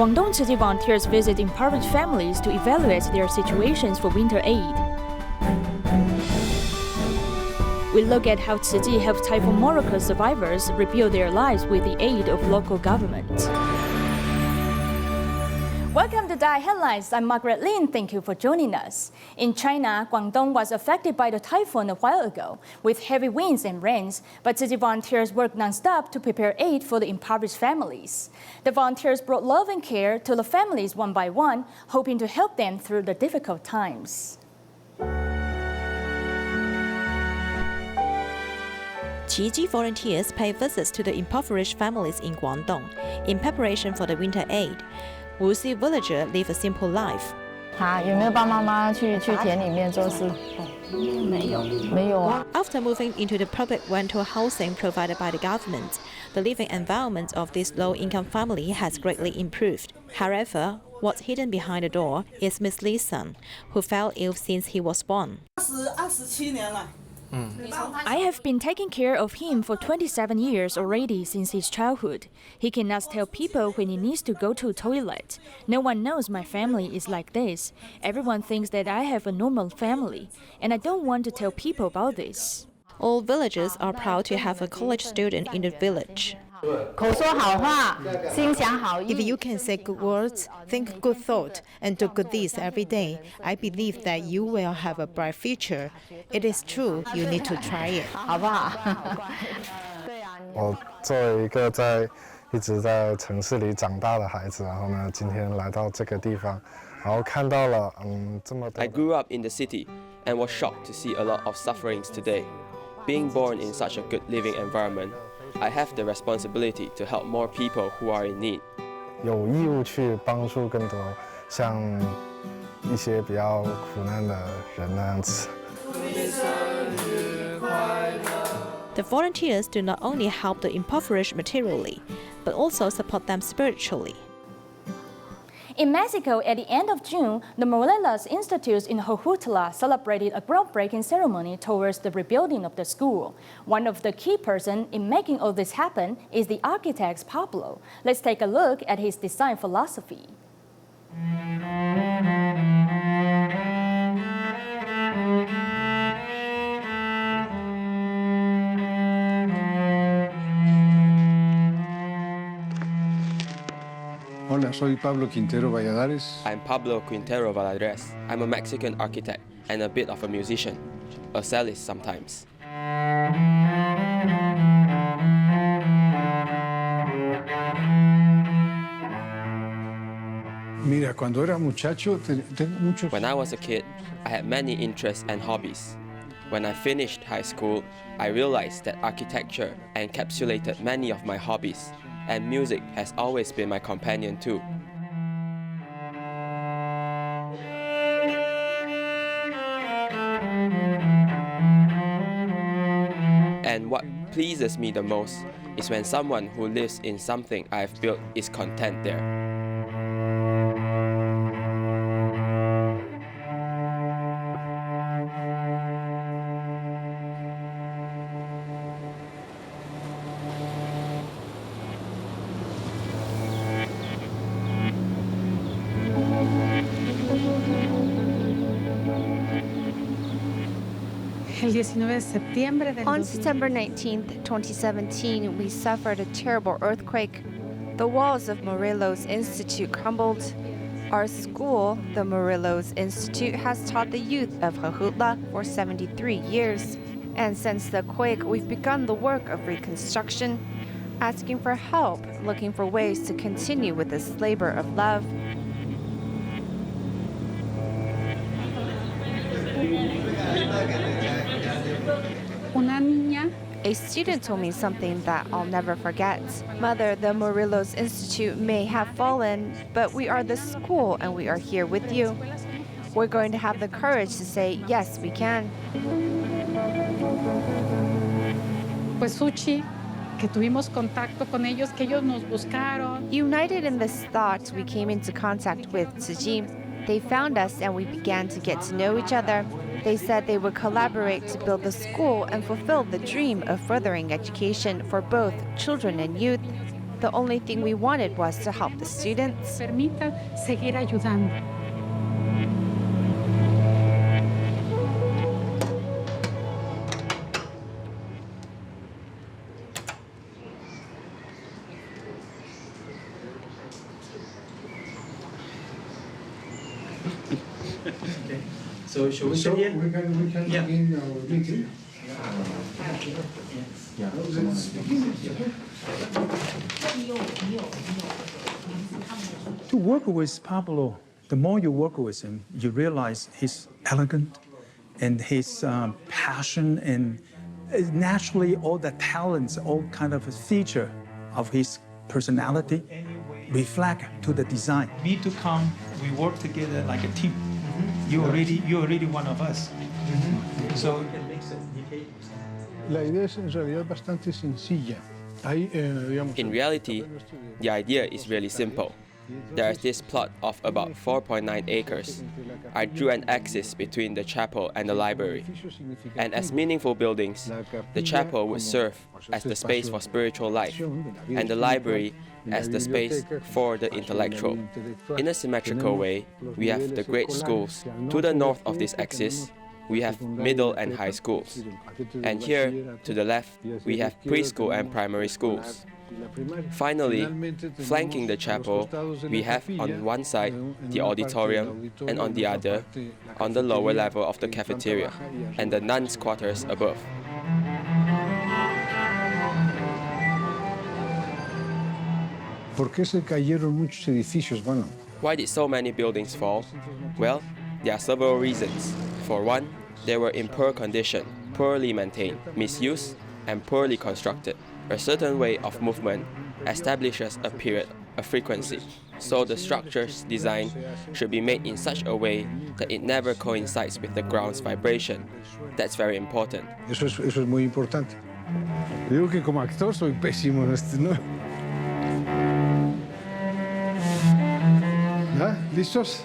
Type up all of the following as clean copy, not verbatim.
Guangdong Tzu Chi volunteers visit impoverished families to evaluate their situations for winter aid. We look at how Tzu Chi helps Typhoon Morakot survivors rebuild their lives with the aid of local government. Welcome to DaAi Headlines. I'm Margaret Lin. Thank you for joining us. In China, Guangdong was affected by the typhoon a while ago, with heavy winds and rains, but Tzu Chi volunteers worked non-stop to prepare aid for the impoverished families. The volunteers brought love and care to the families one by one, hoping to help them through the difficult times. Tzu Chi volunteers pay visits to the impoverished families in Guangdong in preparation for the winter aid. Wuxi villager live a simple life. 有没有帮妈妈去田里面做事？没有啊。 After moving into the public rental housing provided by the government, the living environment of this low-income family has greatly improved. However, what's hidden behind the door is Miss Li's son, who fell ill since he was born. I have been taking care of him for 27 years already since his childhood. He cannot tell people when he needs to go to the toilet. No one knows my family is like this. Everyone thinks that I have a normal family, and I don't want to tell people about this. All villagers are proud to have a college student in the village. 口说好话，心想好意。 If you can say good words, think good thought, and do good deeds every day, I believe that you will have a bright future. It is true, you need to try it. 好不好？我作为一个一直在城市里长大的孩子，然后呢，今天来到这个地方，然后看到了这么多。 I grew up in the city and was shocked to see a lot of sufferings today. Being born in such a good living environment, I have the responsibility to help more people who are in need. 有义务去帮助更多像一些比较苦难的人那样子。 The volunteers do not only help the impoverished materially, but also support them spiritually. In Mexico, at the end of June, the Morelos Institute in Jojutla celebrated a groundbreaking ceremony towards the rebuilding of the school. One of the key persons in making all this happen is the architect Pablo. Let's take a look at his design philosophy. Hola, soy Pablo Quintero Valladares. I'm Pablo Quintero Valadres. I'm a Mexican architect and a bit of a musician, a cellist sometimes. Mira, cuando era muchacho, tengo muchos... When I was a kid, I had many interests and hobbies. When I finished high school, I realized that architecture encapsulated many of my hobbies, and music has always been my companion too. And what pleases me the most is when someone who lives in something I've built is content there. On September 19, 2017, we suffered a terrible earthquake. The walls of Morelos Institute crumbled. Our school, the Morelos Institute, has taught the youth of Jojutla for 73 years. And since the quake, we've begun the work of reconstruction, asking for help, looking for ways to continue with this labor of love. A student told me something that I'll never forget. Mother, the Morelos Institute may have fallen, but we are the school and we are here with you. We're going to have the courage to say, yes, we can. United in this thought, we came into contact with Tzu Chi. They found us and we began to get to know each other. They said they would collaborate to build the school and fulfill the dream of furthering education for both children and youth. The only thing we wanted was to help the students. Permita seguir ayudando. So should we So sit here? we can Yeah. begin our meeting. To work with Pablo, the more you work with him, you realize he's elegant and his passion and naturally all the talents, all kind of a feature of his personality reflect to the design. Me to come, we work together like a team. You're already one of us. So La idea es en realidad bastante sencilla. In reality, the idea is really simple. There is this plot of about 4.9 acres. I drew an axis between the chapel and the library. And as meaningful buildings, the chapel would serve as the space for spiritual life, and the library as the space for the intellectual. In a symmetrical way, we have the great schools. To the north of this axis, we have middle and high schools. And here, to the left, we have preschool and primary schools. Finally, flanking the chapel, we have on one side the auditorium and on the other, on the lower level of the cafeteria, and the nuns' quarters above. ¿Por qué se cayeron muchos edificios? Bueno, Why did so many buildings fall? Well, there are several reasons. For one, they were in poor condition, poorly maintained, misused, and poorly constructed. A certain way of movement establishes a period, a frequency. So the structure's design should be made in such a way that it never coincides with the ground's vibration. That's very important. eso es muy importante. Digo que como actor soy pésimo en esto, ¿no? ¿Ya? ¿Listos?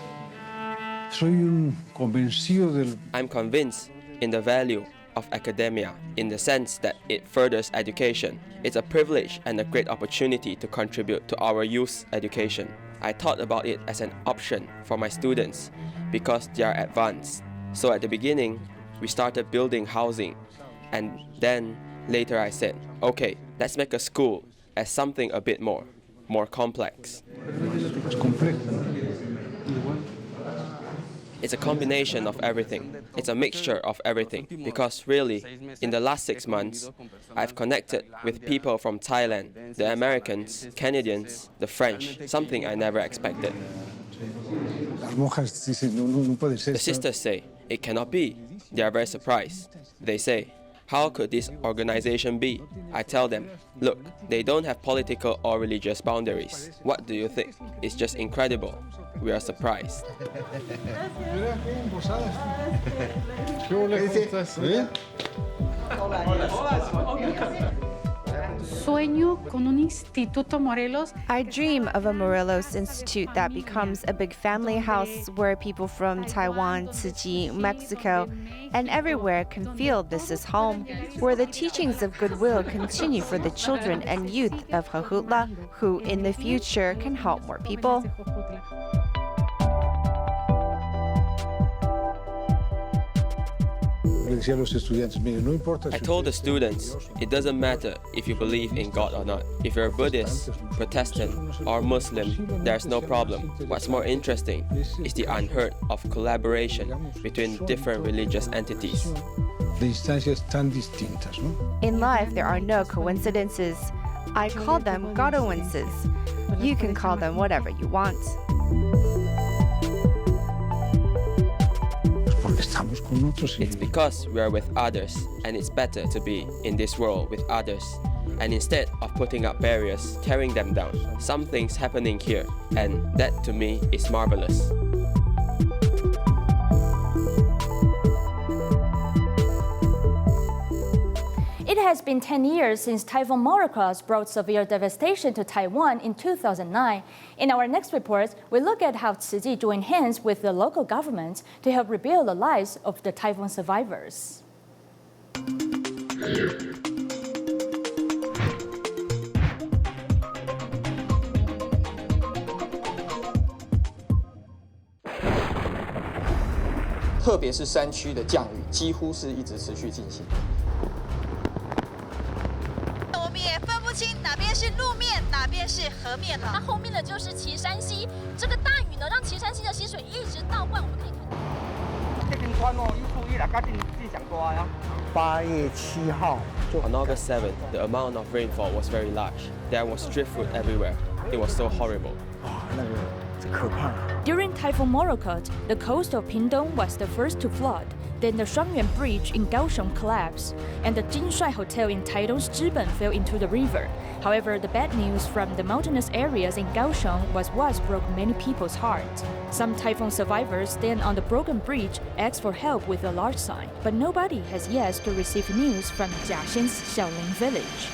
Soy un convencido del... I'm convinced in the value of academia in the sense that it furthers education. It's a privilege and a great opportunity to contribute to our youth's education. I thought about it as an option for my students because they are advanced. So at the beginning, we started building housing, and then later I said, okay, let's make a school as something a bit more complex. Es complejo. It's a combination of everything. It's a mixture of everything. Because really, in the last 6 months, I've connected with people from Thailand, the Americans, Canadians, the French, something I never expected. Las monjas dicen, no puede ser. The sisters say, it cannot be. They are very surprised. They say, how could this organization be? I tell them, look, they don't have political or religious boundaries. What do you think? It's just incredible. We are surprised. Sueño con un instituto Morelos. I dream of a Morelos Institute that becomes a big family house where people from Taiwan, Tzu Chi, Mexico, and everywhere can feel this is home, where the teachings of goodwill continue for the children and youth of Jojutla, who in the future can help more people. I told the students, it doesn't matter if you believe in God or not. If you're Buddhist, Protestant, or Muslim, there's no problem. What's more interesting is the unheard of collaboration between different religious entities. In life, there are no coincidences. I call them godoinces. You can call them whatever you want. It's because we are with others, and it's better to be in this world with others. And instead of putting up barriers, tearing them down, something's happening here, and that to me is marvelous. It has been 10 years since Typhoon Morakot brought severe devastation to Taiwan in 2009. In our next report, we look at how Tzu Chi joined hands with the local government to help rebuild the lives of the typhoon survivors. 特别是山区的降雨，几乎是一直持续进行。我们也分不清哪边是路面，哪边是河面了。它后面的就是岐山溪，这个大雨呢，让岐山溪的溪水一直倒灌，我们可以看到。这边关哦，要注意啦，赶紧上大呀。8月7号。On August 7th, the amount of rainfall was very large. There was driftwood everywhere. It was so horrible. During Typhoon Morakot, the coast of Pingdong was the first to flood. Then the Shangyuan Bridge in Kaohsiung collapsed, and the Jinshuai Hotel in Taidong's Zhiben fell into the river. However, the bad news from the mountainous areas in Kaohsiung was what broke many people's hearts. Some typhoon survivors stand on the broken bridge, ask for help with a large sign, but nobody has yet to receive news from Jiaxin's Xiaoling village.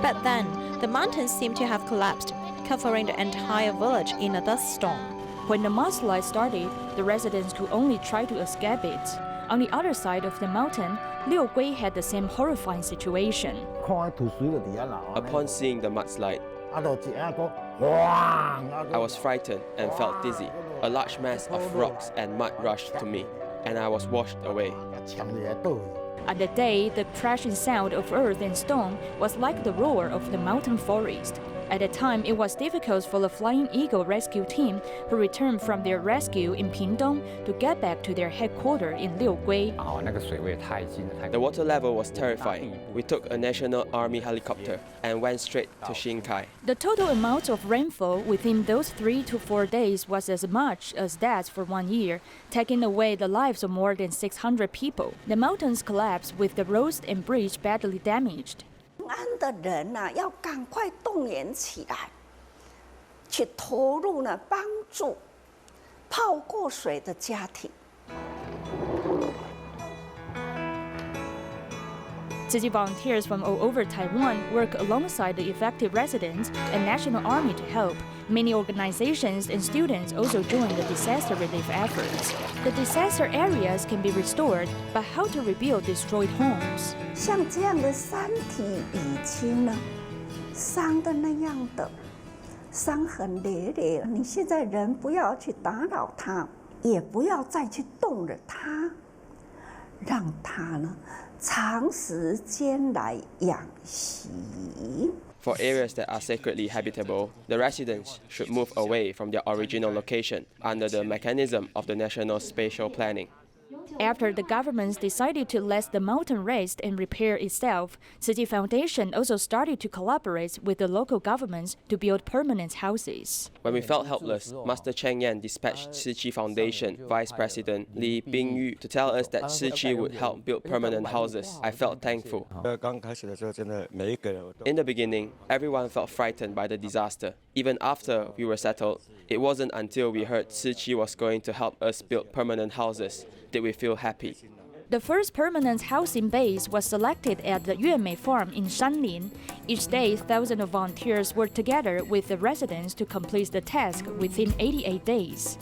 But then, the mountains seem to have collapsed, covering the entire village in a dust storm. When the mudslide started, the residents could only try to escape it. On the other side of the mountain, Liugui had the same horrifying situation. Upon seeing the mudslide, I was frightened and felt dizzy. A large mass of rocks and mud rushed to me, and I was washed away. On that day, the crashing sound of earth and stone was like the roar of the mountain forest. At that time, it was difficult for the Flying Eagle rescue team who returned from their rescue in Pingdong to get back to their headquarters in Liugui. The water level was terrifying. We took a National Army helicopter and went straight to Xinkai. The total amount of rainfall within those 3 to 4 days was as much as that for 1 year, taking away the lives of more than 600 people. The mountains collapsed with the roads and bridge badly damaged. 安的人呐，要赶快动员起来，去投入呢，帮助泡过水的家庭。Tzu Chi volunteers from all over Taiwan work alongside the affected residents and National Army to help. Many organizations and students also join the disaster relief efforts. The disaster areas can be restored, but how to rebuild destroyed homes? 像这样的山体已经呢，伤的那样的，伤痕累累。你现在人不要去打扰它，也不要再去动了它，让它呢。 长时间来养息。 For areas that are sacredly habitable, the residents should move away from their original location under the mechanism of the National Spatial Planning. After the governments decided to let the mountain rest and repair itself, Tzu Chi Foundation also started to collaborate with the local governments to build permanent houses. When we felt helpless, Master Cheng Yan dispatched Tzu Chi Foundation Vice President Li Bingyu to tell us that Tzu Chi would help build permanent houses. I felt thankful. In the beginning, everyone felt frightened by the disaster. Even after we were settled, it wasn't until we heard Tzu Chi was going to help us build permanent houses did we feel happy. The first permanent housing base was selected at the Yuanmei farm in Shanlin. Each day, thousands of volunteers worked together with the residents to complete the task within 88 days.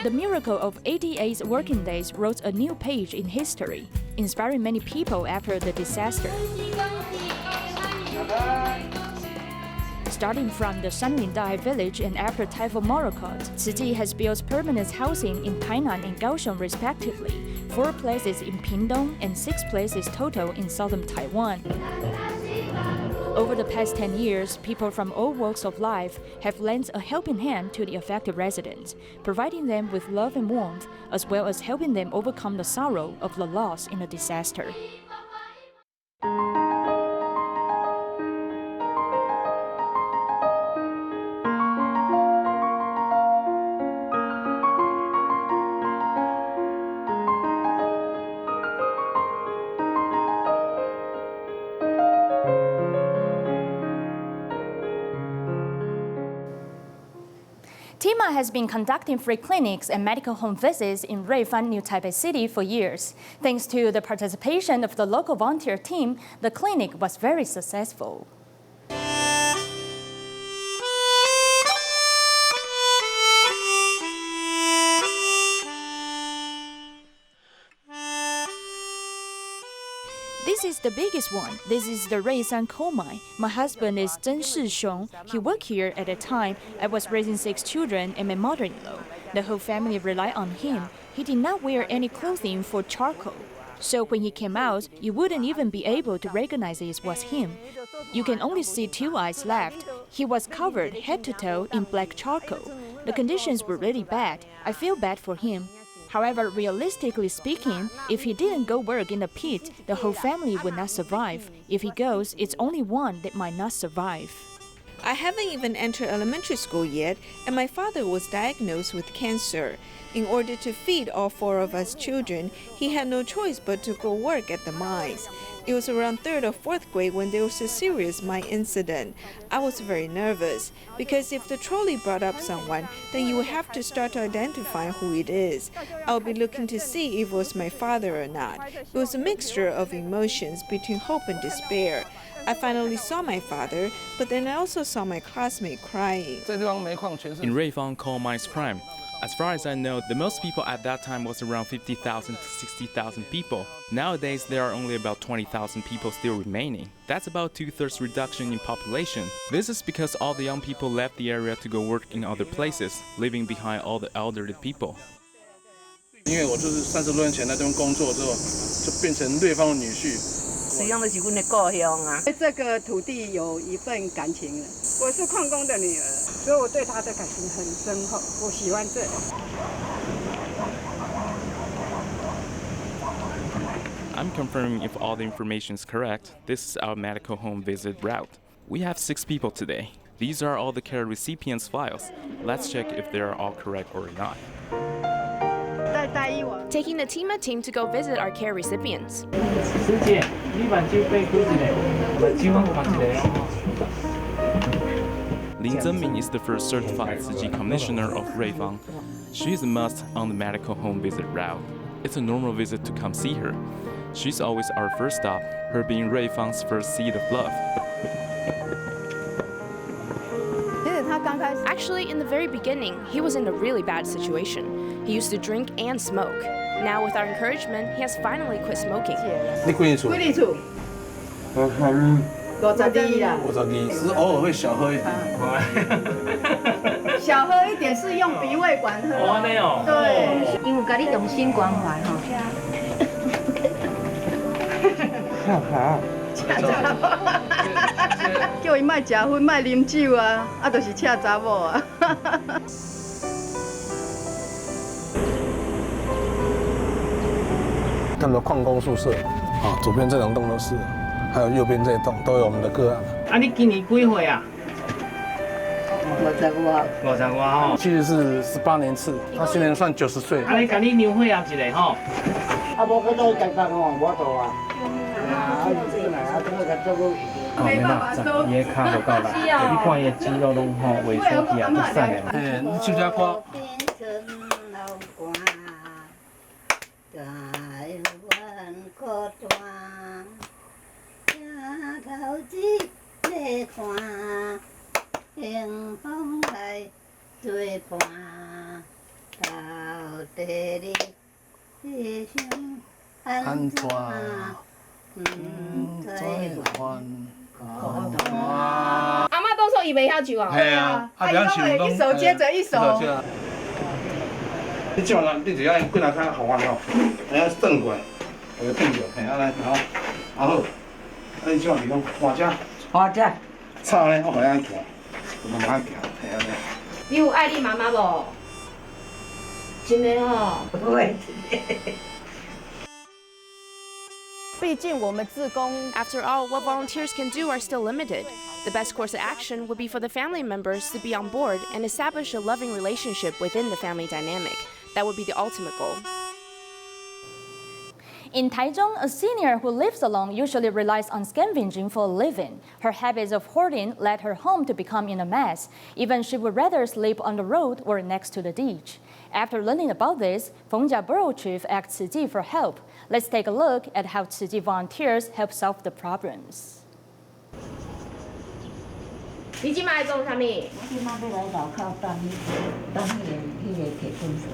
The miracle of 88 working days wrote a new page in history, inspiring many people after the disaster. Starting from the Shanlin DaAi village and after Typhoon Morakot, Tzu Chi has built permanent housing in Tainan and Kaohsiung respectively, 4 places in Pingdong and 6 places total in southern Taiwan. Over the past 10 years, people from all walks of life have lent a helping hand to the affected residents, providing them with love and warmth, as well as helping them overcome the sorrow of the loss in a disaster. TIMA has been conducting free clinics and medical home visits in Ruifan, New Taipei City for years. Thanks to the participation of the local volunteer team, the clinic was very successful. This is the biggest one. This is the Reisan coal mine. My husband is Zheng Shixiong. He worked here at a time I was raising 6 children and my mother-in-law. The whole family relied on him. He did not wear any clothing for charcoal. So when he came out, you wouldn't even be able to recognize it was him. You can only see 2 eyes left. He was covered head to toe in black charcoal. The conditions were really bad. I feel bad for him. However, realistically speaking, if he didn't go work in the pit, the whole family would not survive. If he goes, it's only one that might not survive. I haven't even entered elementary school yet, and my father was diagnosed with cancer. In order to feed all 4 of us children, he had no choice but to go work at the mines. It was around 3rd or 4th grade when there was a serious mine incident. I was very nervous, because if the trolley brought up someone, then you would have to start to identify who it is. I would be looking to see if it was my father or not. It was a mixture of emotions between hope and despair. I finally saw my father, but then I also saw my classmate crying. In Ruifang coal mine's prime, as far as I know, the most people at that time was around 50,000 to 60,000 people. Nowadays, there are only about 20,000 people still remaining. That's about 2/3 reduction in population. This is because all the young people left the area to go work in other places, leaving behind all the elderly people. 因为我就是30多年前来这边工作之后，就变成对方的女婿。实际上就是我们的故乡啊。对这个土地有一份感情了。我是矿工的女儿，所以我对她的感情很深厚。我喜欢这里。I'm confirming if all the information is correct. This is our medical home visit route. We have 6 people today. These are all the care recipients' files. Let's check if they are all correct or not. Taking the TEMA team to go visit our care recipients. Lin Zhenming is the first certified Tzu Chi commissioner of Ruifang. She is a must on the medical home visit route. It's a normal visit to come see her. She's always our first stop, her being Ruifang's first seed of love. Actually, in the very beginning, he was in a really bad situation. He used to drink and smoke. Now, with our encouragement, he has finally quit smoking. 你几年厝？几年厝？52啦。52，只是偶尔会小喝一点。小喝一点是用鼻胃管喝。哦，没有。对，因为甲你用心关怀吼。叫伊莫食薰，莫啉酒啊，就是请查某啊。他们的矿工宿舍啊，左边这2栋都是，还有右边这一栋都有我们的个案。啊，你今年几岁啊？55。55吼，其实是18年次，他今年算90岁。啊，你甲你娘血压一个吼。啊，无去到健康哦，无度啊。啊，这个来啊，这个甲照顾。哦，没办法，伊个骹无够力，你看伊个肌肉拢吼萎缩去啊，就散了。嘿，你手只歌。安怎？阿妈都说伊袂晓唱啊。系啊，啊，伊拢会一首接着一首。你基本上你只要过来看好玩哦，你要正过来，我就正过，嘿，啊来，好，然后，啊你基本上你讲花遮，花遮，炒咧我互你行，我慢慢行，嘿安尼。你有爱你妈妈无？真的哦。会。After all, what volunteers can do are still limited. The best course of action would be for the family members to be on board and establish a loving relationship within the family dynamic. That would be the ultimate goal. In Taichung, a senior who lives alone usually relies on scavenging for a living. Her habits of hoarding led her home to become in a mess. Even she would rather sleep on the road or next to the ditch. After learning about this, Fengjia Borough Chief asked Tzu Chi for help. Let's take a look at how Tzu Chi volunteers help solve the problems. 你今麦做啥物？我今麦要来绕口当迄个提分数。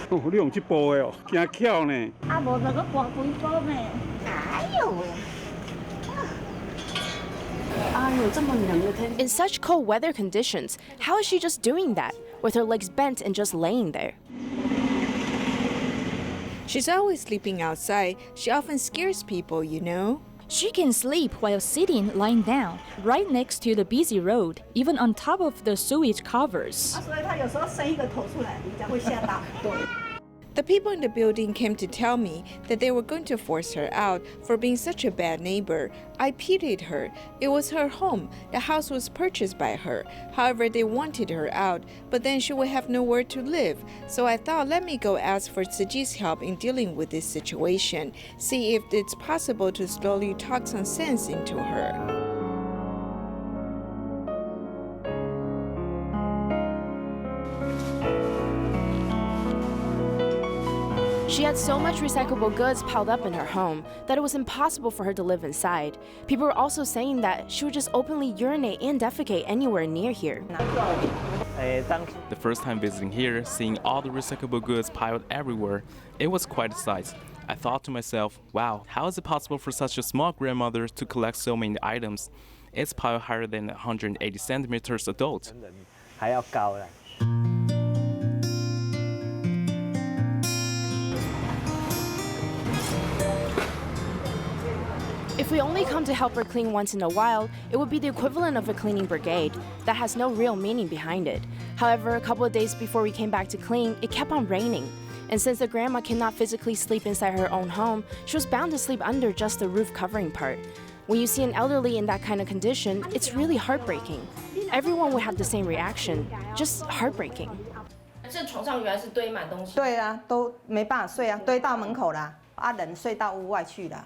哦，你用这步的哦，惊巧呢。啊，无就搁搬几步呢？哎呦喂！ In such cold weather conditions, how is she just doing that, with her legs bent and just laying there? She's always sleeping outside. She often scares people, you know. She can sleep while sitting lying down, right next to the busy road, even on top of the sewage covers. The people in the building came to tell me that they were going to force her out for being such a bad neighbor. I pitied her. It was her home. The house was purchased by her. However, they wanted her out, but then she would have nowhere to live. So I thought, let me go ask for Tzu Chi's help in dealing with this situation. See if it's possible to slowly talk some sense into her. She had so much recyclable goods piled up in her home that it was impossible for her to live inside. People were also saying that she would just openly urinate and defecate anywhere near here. The first time visiting here, seeing all the recyclable goods piled everywhere, it was quite a sight. I thought to myself, wow, how is it possible for such a small grandmother to collect so many items? It's piled higher than 180 centimeters adult. If we only come to help her clean once in a while, it would be the equivalent of a cleaning brigade that has no real meaning behind it. However, a couple of days before we came back to clean, it kept on raining. And since the grandma cannot physically sleep inside her own home, she was bound to sleep under just the roof covering part. When you see an elderly in that kind of condition, it's really heartbreaking. Everyone would have the same reaction, just heartbreaking. 这床上原来是堆满东西。对啊，都没办法睡啊，堆到门口啦，啊，人睡到屋外去了。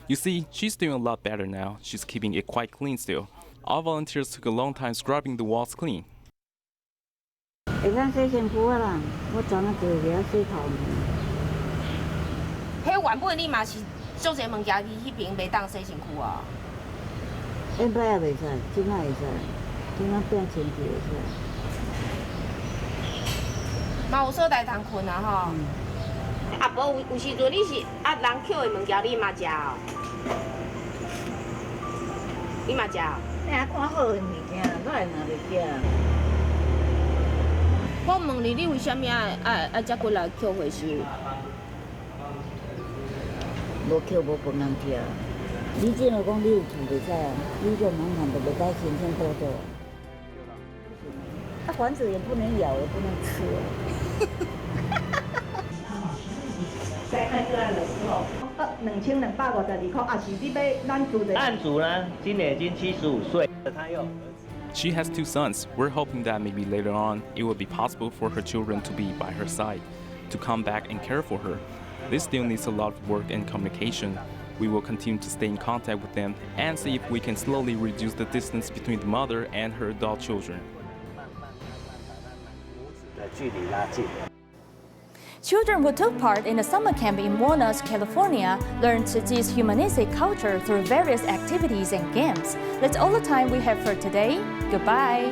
You see, she's doing a lot better now. She's keeping it quite clean still. All volunteers took a long time scrubbing the walls clean. 会当洗身躯啊啦，我昨下就去洗头毛。迄原本你嘛是做一个物件，你迄边袂当洗身躯啊。现在也袂使，今仔会使，今仔变前期会使。嘛有所在通困啊吼。啊，无有时阵你是啊人捡的物件，你嘛食哦。你嘛食哦？你啊看好的物件，我会拿袂食。我问你，你为什么爱才过来捡回收？无捡无饭通食。你只要讲你有厝袂使啊，你就忙喊都袂该申请补助。啊，房子也不能咬，也不能吃。在按个案的时候，2252块，啊是你要咱住的。案主呢，今年已经75岁，他有儿子。 She has 2 sons. We're hoping that maybe later on it will be possible for her children to be by her side, to come back and care for her. This still needs a lot of work and communication. We will continue to stay in contact with them and see if we can slowly reduce the distance between the mother and her adult children. Children who took part in a summer camp in Morelos, California, learned Tzu Chi's humanistic culture through various activities and games. That's all the time we have for today. Goodbye.